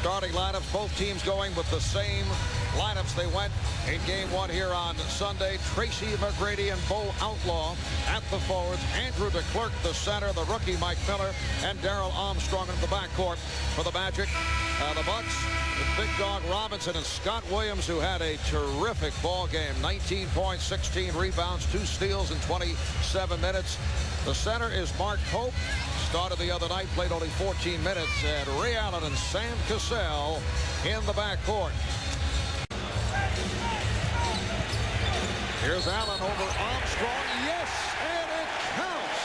Starting lineups, both teams going with the same lineups they went in game one here on Sunday. Tracy McGrady and Bo Outlaw at the forwards. Andrew DeClercq, the center. The rookie Mike Miller and Darrell Armstrong in the backcourt for the Magic. The Bucks with Big Dog Robinson and Scott Williams, who had a terrific ball game. 19 points, 16 rebounds, 2 steals in 27 minutes. The center is Mark Pope. Started the other night, played only 14 minutes. And Ray Allen and Sam Cassell in the backcourt. Here's Allen over Armstrong. Yes, and it counts.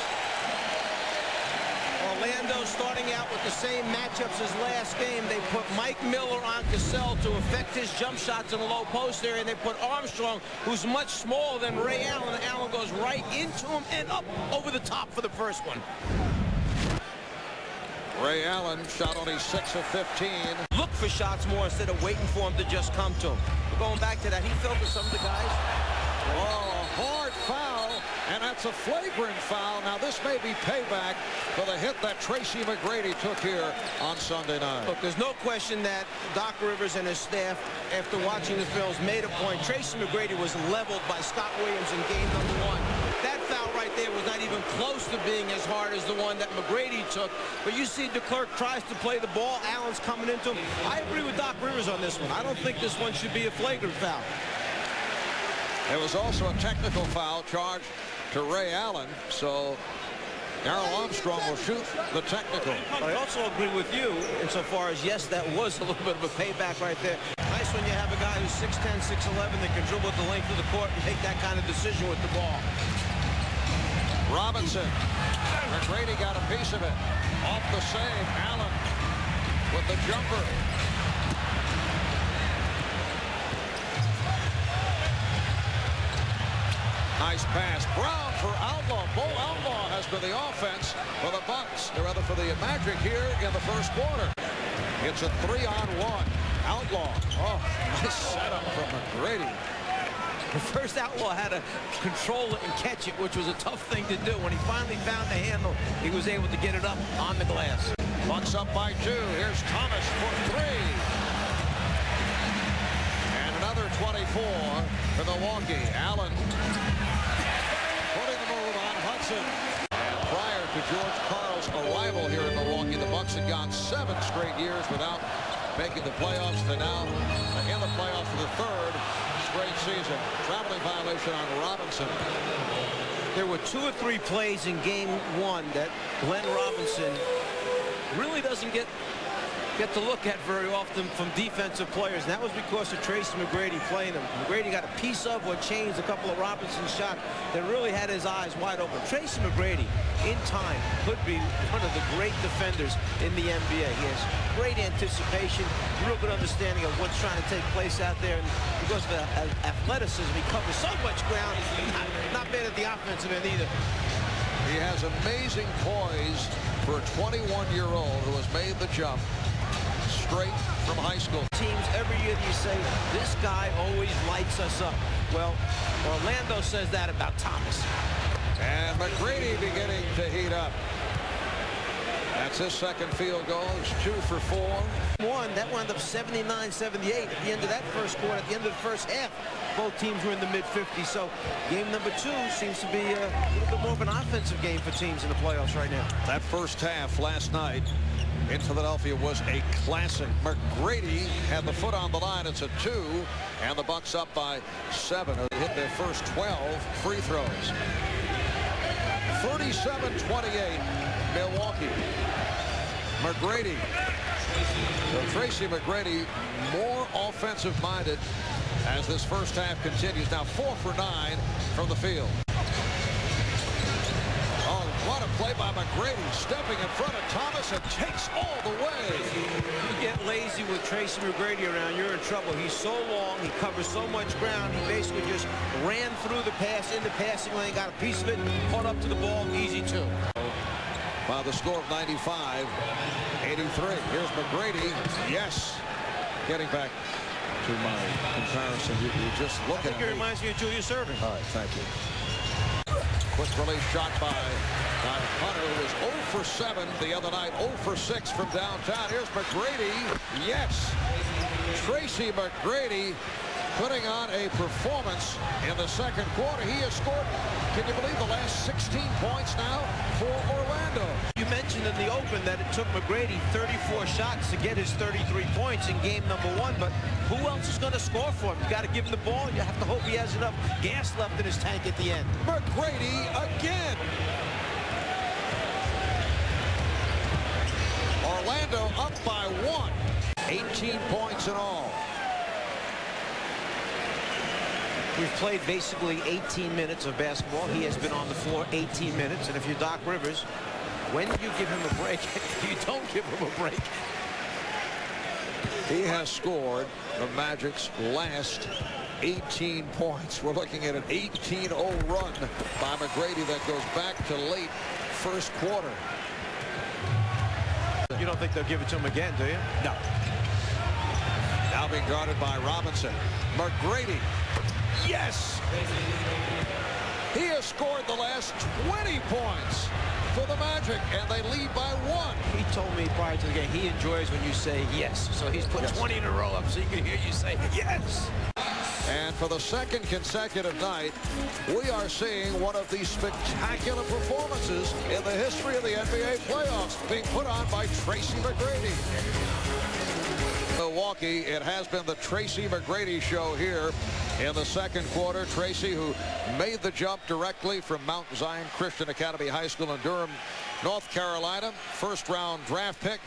Orlando starting out with the same matchups as last game. They put Mike Miller on Cassell to affect his jump shots in the low post area, and they put Armstrong, who's much smaller than Ray Allen. Allen goes right into him and up over the top for the first one. Ray Allen shot only 6 of 15. Look for shots more instead of waiting for him to just come to him. We're going back to that. He fell to some of the guys. Oh, a hard foul, and that's a flagrant foul. Now, this may be payback for the hit that Tracy McGrady took here on Sunday night. Look, there's no question that Doc Rivers and his staff, after watching the films, made a point. Tracy McGrady was leveled by Scott Williams in game number 1. That foul right there was not even close to being as hard as the one that McGrady took. But you see DeClercq tries to play the ball. Allen's coming into him. I agree with Doc Rivers on this one. I don't think this one should be a flagrant foul. There was also a technical foul charged to Ray Allen, so Darrell Armstrong will shoot the technical. I also agree with you insofar as, yes, that was a little bit of a payback right there. Nice when you have a guy who's 6'10", 6'11", that can dribble the length of the court and make that kind of decision with the ball. Robinson. McGrady got a piece of it. Off the save. Allen with the jumper. Nice pass. Brown for Outlaw. Bo Outlaw has been the offense for the Bucks, or rather for the Magic here in the first quarter. It's a 3-on-1. Outlaw. Oh, nice setup from McGrady. The first Outlaw had to control it and catch it, which was a tough thing to do. When he finally found the handle, he was able to get it up on the glass. Bucks up by 2. Here's Thomas for 3. And another 24 for Milwaukee. Allen putting the move on Hudson. And prior to George Karl's arrival here in Milwaukee, the Bucks had gone 7 straight years without making the playoffs. They're now in the playoffs for the 3rd straight season. Traveling violation on Robinson. There were 2 or 3 plays in game 1 that Glenn Robinson really doesn't get to look at very often from defensive players, and that was because of Tracy McGrady playing him. McGrady got a piece of what changed a couple of Robinson's shots that really had his eyes wide open. Tracy McGrady, in time, could be one of the great defenders in the NBA. He has great anticipation, real good understanding of what's trying to take place out there, and because of the athleticism, he covers so much ground. Not bad at the offensive end either. He has amazing poise for a 21-year-old who has made the jump straight from high school. Teams every year you say, this guy always lights us up. Well, Orlando says that about Thomas. And McGrady beginning to heat up. That's his second field goal. It's 2 for 4. That wound up 79-78 at the end of that first quarter. At the end of the first half, both teams were in the mid-50s. So game number 2 seems to be a little bit more of an offensive game for teams in the playoffs right now. That first half last night in Philadelphia was a classic. McGrady had the foot on the line. It's a 2, and the Bucks up by 7. They hit their first 12 free throws. 37-28, Milwaukee. McGrady. So Tracy McGrady more offensive-minded as this first half continues. Now 4 for 9 from the field. Oh, what a play by McGrady, stepping in front of Thomas and takes all the way. You get lazy with Tracy McGrady around, you're in trouble. He's so long, he covers so much ground, he basically just ran through the pass, in the passing lane, got a piece of it, caught up to the ball, easy 2. By the score of 95-83. Here's McGrady. Yes. Getting back to my comparison, you just look at it. I think it reminds me of Julius Erving. All right, thank you. Quick release shot by Hunter, who was 0 for 7 the other night, 0 for 6 from downtown. Here's McGrady. Yes. Tracy McGrady putting on a performance in the second quarter. He has scored, can you believe, the last 16 points now for Orlando. You mentioned in the open that it took McGrady 34 shots to get his 33 points in game number 1, but who else is going to score for him? You got to give him the ball. You have to hope he has enough gas left in his tank at the end. McGrady again. Orlando up by 1. 18 points in all. We've played basically 18 minutes of basketball. He has been on the floor 18 minutes. And if you're Doc Rivers, when you give him a break, you don't give him a break. He has scored the Magic's last 18 points. We're looking at an 18-0 run by McGrady that goes back to late first quarter. You don't think they'll give it to him again, do you? No. Now being guarded by Robinson. McGrady. Yes! He has scored the last 20 points for the Magic, and they lead by 1. He told me prior to the game he enjoys when you say yes. So he's put 20 in a row up so you can hear you say yes. And for the second consecutive night, we are seeing one of these spectacular performances in the history of the NBA playoffs being put on by Tracy McGrady. Milwaukee, it has been the Tracy McGrady show here in the second quarter. Tracy, who made the jump directly from Mount Zion Christian Academy High School in Durham, North Carolina, first-round draft pick,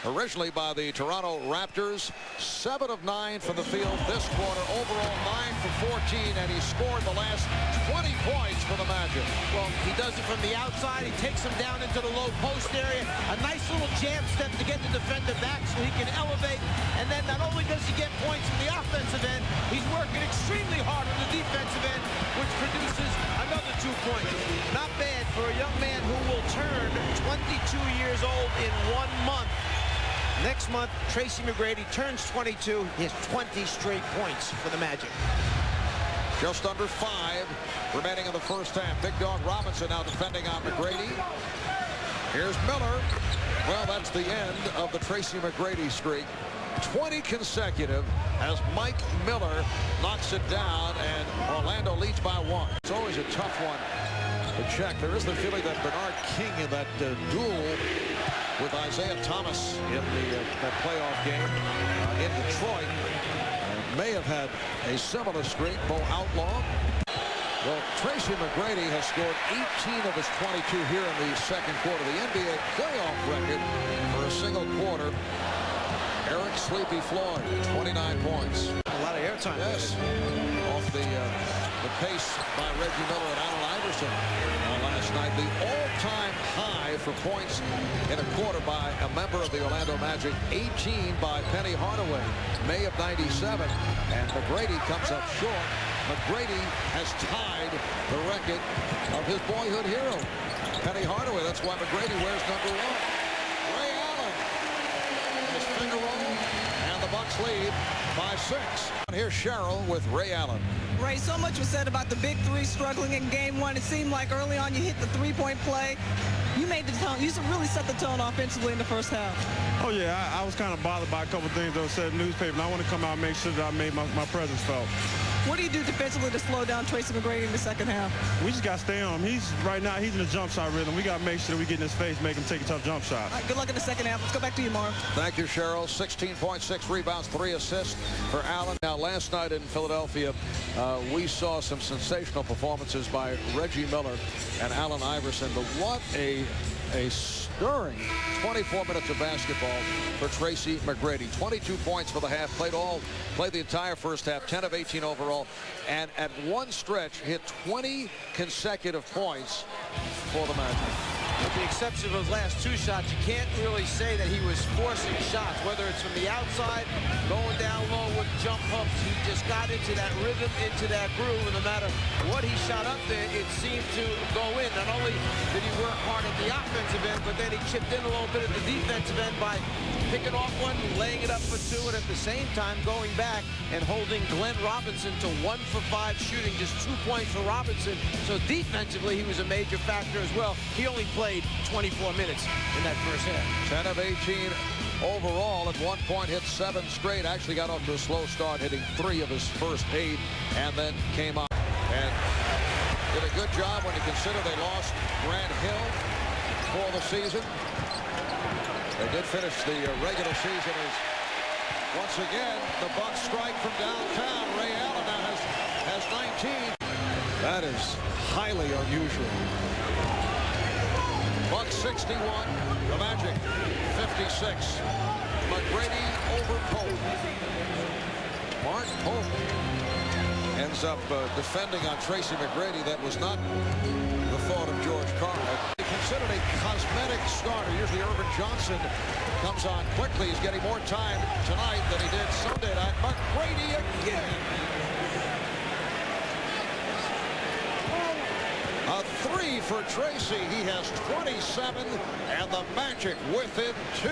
originally by the Toronto Raptors. 7 of 9 from the field this quarter, overall 9 for 14, and he scored the last 20 points for the Magic. Well, he does it from the outside. He takes him down into the low post area. A nice little jab step to get the defender back so he can elevate. And then not only does he get points from the offensive end, he's working extremely hard on the defensive end, which produces another 2 points. Not bad for a young man who will turn 22 years old in 1 month. Next month, Tracy McGrady turns 22. He has 20 straight points for the Magic. Just under 5 remaining in the first half. Big Dog Robinson now defending on McGrady. Here's Miller. Well, that's the end of the Tracy McGrady streak. 20 consecutive as Mike Miller knocks it down, and Orlando leads by 1. It's always a tough one to check. There is the feeling that Bernard King in that duel with Isaiah Thomas in that playoff game in Detroit may have had a similar streak. Bo Outlaw. Well, Tracy McGrady has scored 18 of his 22 here in the second quarter. The NBA playoff record for a single quarter. Eric Sleepy Floyd, 29 points. A lot of airtime. Yes. Off the pace by Reggie Miller and Allen Iverson last night. The all-time high for points in a quarter by a member of the Orlando Magic. 18 by Penny Hardaway, May of '97. And McGrady comes up short. McGrady has tied the record of his boyhood hero, Penny Hardaway. That's why McGrady wears number 1. Ray Allen. His finger roll, and the Bucks lead by 6. Here's Cheryl with Ray Allen. Ray, so much was said about the big three struggling in game 1. It seemed like early on you hit the three-point play. You made the tone. You really set the tone offensively in the first half. Oh, yeah. I was kind of bothered by a couple things that were said in the newspaper, and I want to come out and make sure that I made my presence felt. What do you do defensively to slow down Tracy McGrady in the second half? We just got to stay on him. Right now, he's in the jump shot rhythm. We got to make sure that we get in his face, make him take a tough jump shot. All right, good luck in the second half. Let's go back to you, Marv. Thank you, Cheryl. 16 points, 6 rebounds, 3 assists for Allen. Now, last night in Philadelphia, we saw some sensational performances by Reggie Miller and Allen Iverson. But what a stirring 24 minutes of basketball for Tracy McGrady. 22 points for the half, played the entire first half, 10 of 18 overall, and at one stretch hit 20 consecutive points for the Magic. With the exception of those last 2 shots, you can't really say that he was forcing shots, whether it's from the outside, going down low with jump hooks. He just got into that rhythm, into that groove, and no matter what he shot up there, it seemed to go in. Not only did he work hard at the offensive end, but then he chipped in a little bit at the defensive end by picking off one, laying it up for 2, and at the same time going back and holding Glenn Robinson to 1 for 5 shooting, just 2 points for Robinson. So defensively, he was a major factor as well. He only played played 24 minutes in that first half. 10 of 18 overall. At one point hit 7 straight. Actually got off to a slow start, hitting 3 of his first 8, and then came on and did a good job when you consider they lost Grant Hill for the season. They did finish the regular season as once again the Bucks strike from downtown. Ray Allen now has 19. That is highly unusual. Bucks 61, the Magic 56. McGrady over Pope. Mark Pope ends up defending on Tracy McGrady. That was not the thought of George Karl. Considered a cosmetic starter. Usually Irvin Johnson comes on quickly. He's getting more time tonight than he did Sunday night. McGrady again. A 3 for Tracy. He has 27, and the Magic within 2.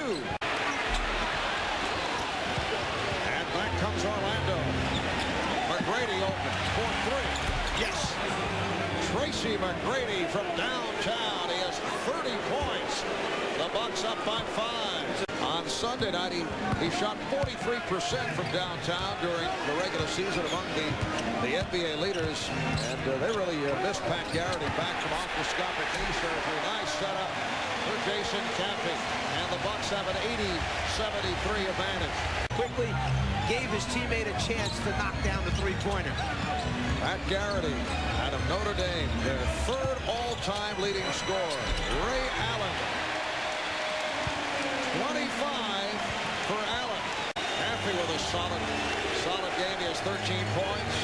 And back comes Orlando. McGrady open for 3. Yes. Tracy McGrady from downtown. He has 30 points. The Bucks up by 5. On Sunday night, he shot 43% from downtown during the regular season among the NBA leaders. And they really missed Pat Garrity back from arthroscopic knee surgery. Nice setup for Jason Caffey. And the Bucks have an 80-73 advantage. Quickly gave his teammate a chance to knock down the three-pointer. Pat Garrity out of Notre Dame, their 3rd all-time leading scorer. Ray Allen. 25 for Allen. Caffey with a solid game. He has 13 points.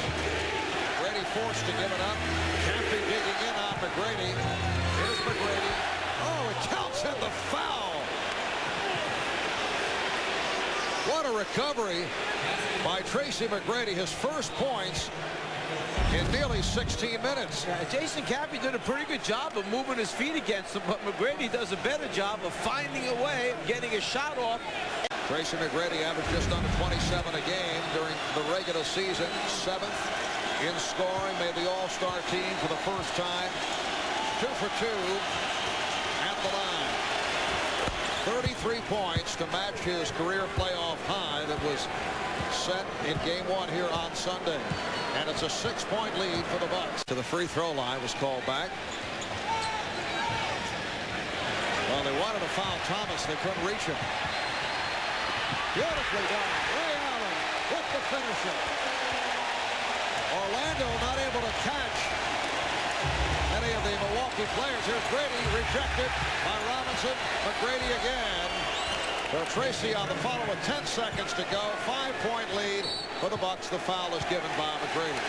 McGrady forced to give it up. Caffey digging in on McGrady. Here's McGrady. Oh, it counts in the foul. What a recovery by Tracy McGrady. His first points in nearly 16 minutes. Jason Caffey did a pretty good job of moving his feet against him, but McGrady does a better job of finding a way of getting a shot off. Tracy McGrady averaged just under 27 a game during the regular season. 7th in scoring, made the All-Star team for the first time. 2 for 2 at the line. 33 points to match his career playoff high that was set in game 1 here on Sunday. And it's a 6-point lead for the Bucks. To the free throw line was called back. Well, they wanted to foul Thomas. They couldn't reach him. Beautifully done. Ray Allen with the finisher. Orlando not able to catch any of the Milwaukee players. Here's Grady, rejected by Robinson. McGrady again. Well, Tracy on the follow with 10 seconds to go. 5-point lead for the Bucks. The foul is given by McGrady.